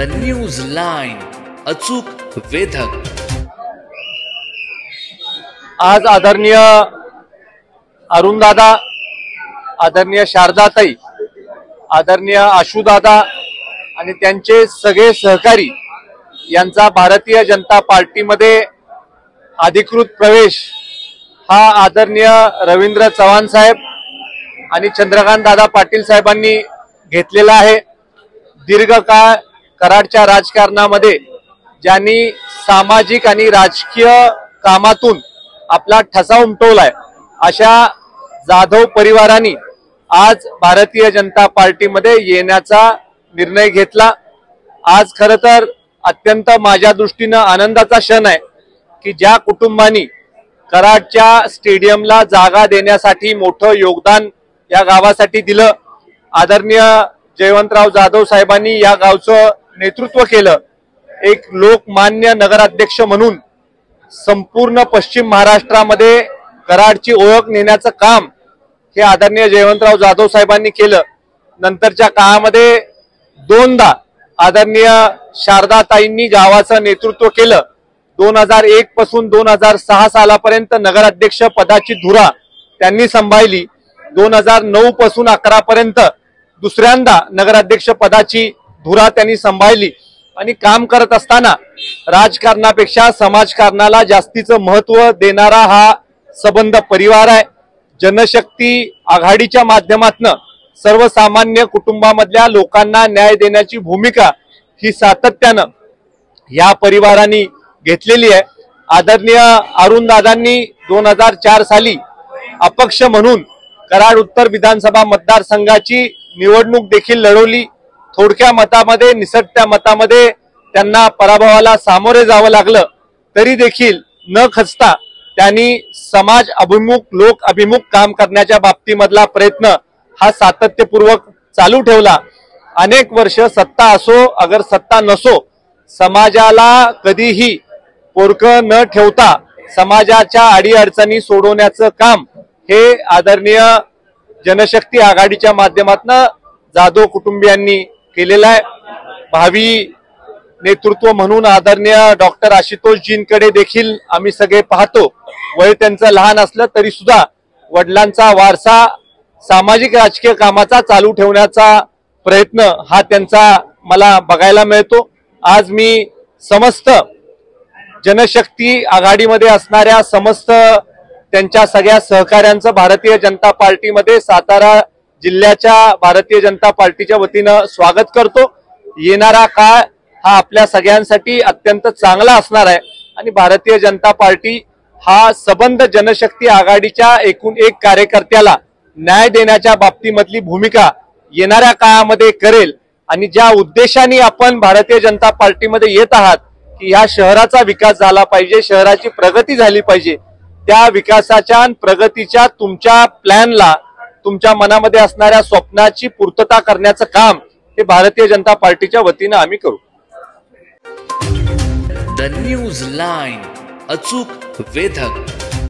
The news line, अचूक वेधक। आज आदरणीय अरुणदादा, आदरणीय शारदाताई, आदरणीय आशुदादा आणि त्यांचे सगळे सहकारी यांचा भारतीय जनता पार्टीमध्ये अधिकृत प्रवेश हा आदरणीय रवींद्र चव्हाण साहेब आणि चंद्रकांत दादा पाटील साहेबांनी घेतलेला आहे। दीर्घकाळ कराडच्या राजकारणामध्ये ज्यांनी सामाजिक आणि राजकीय कामातून आपला ठसा उमटवलाय अशा जाधव परिवारांनी आज भारतीय जनता पार्टीमध्ये येण्याचा निर्णय घेतला। आज खरं तर अत्यंत माझ्या दृष्टीने आनंदाचा क्षण आहे की ज्या कुटुंबांनी कराडच्या स्टेडियमला जागा देण्यासाठी मोठं योगदान या गावासाठी दिलं, आदरणीय जयवंतराव जाधव साहेबांनी या गावचं नेतृत्व केलं। एक लोकमान्य नगराध्यक्ष म्हणून संपूर्ण पश्चिम महाराष्ट्रामध्ये कराडची ओळख नेण्याचं काम हे आदरणीय जयवंतराव जाधव साहेबांनी केलं। नंतरच्या काळामध्ये दोनदा आदरणीय शारदाताईंनी गावाचं नेतृत्व केलं। 2001 पासून 2006 सालापर्यंत नगराध्यक्ष पदाची धुरा त्यांनी सांभाळली। 2009 पासून 11 पर्यंत दुसऱ्यांदा नगराध्यक्ष पदाची धुरा त्यांनी सांभाळली आणि काम करत असताना राजकारणापेक्षा समाजकारणाला जास्तीचं महत्त्व देणारा हा सबंध परिवार आहे। जनशक्ती आघाडीच्या माध्यमातून सर्वसामान्य कुटुंबामधल्या लोकांना न्याय देण्याची भूमिका ही सातत्यानं या परिवारांनी घेतलेली आहे। आदरणीय अरुणदादांनी 2004 साली अपक्ष म्हणून कराड उत्तर विधानसभा मतदारसंघाची निवडणूक देखील लढवली। थोडक्या मतामध्ये, निसटत्या मतामध्ये त्यांना पराभवाला सामोरे जावं लागलं, तरी देखील न खचता त्यांनी समाज अभिमुख, लोक अभिमुख काम करण्याच्या बाबतीमधला प्रयत्न हा सातत्यपूर्वक चालू ठेवला। अनेक वर्ष सत्ता असो अगर सत्ता नसो, समाजाला कधीही पोरकं न ठेवता समाजाच्या अडीअडचणी सोडवण्याचं काम हे आदरणीय जनशक्ती आघाडीच्या माध्यमातून जाधव कुटुंबियांनी केलेलं आहे। भावी नेतृत्व म्हणून आदरणीय डॉक्टर आशुतोषजींकडे देखील आम्ही सगळे पाहतो। वय त्यांचं लहान असलं तरी सुद्धा वडिलांचा वारसा सामाजिक राजकीय कामाचा चालू ठेवण्याचा प्रयत्न हा त्यांचा मला बघायला मिळतो। आज मी समस्त जनशक्ती आघाडीमध्ये असणाऱ्या समस्त त्यांच्या सगळ्या सहकाऱ्यांचं भारतीय जनता पार्टीमध्ये, सातारा जिल्ह्याच्या भारतीय जनता पार्टीच्या वतीनं स्वागत करतो। येणारा काळ हा आपल्या सगळ्यांसाठी अत्यंत चांगला असणार आहे आणि भारतीय जनता पार्टी हा सबंध जनशक्ती आघाडीच्या एकूण एक कार्यकर्त्याला न्याय देण्याच्या बाबतीमधली भूमिका येणाऱ्या काळामध्ये करेल। आणि ज्या उद्देशाने आपण भारतीय जनता पार्टीमध्ये येत आहात की ह्या शहराचा विकास झाला पाहिजे, शहराची प्रगती झाली पाहिजे, त्या विकासाच्या आणि प्रगतीच्या तुमच्या प्लॅनला, तुमच्या मनामध्ये असणाऱ्या स्वप्नाची पूर्तता करण्याचं काम हे भारतीय जनता पार्टीच्या वतीनं आम्ही करू। द न्यूज लाईन, अचूक वेधक।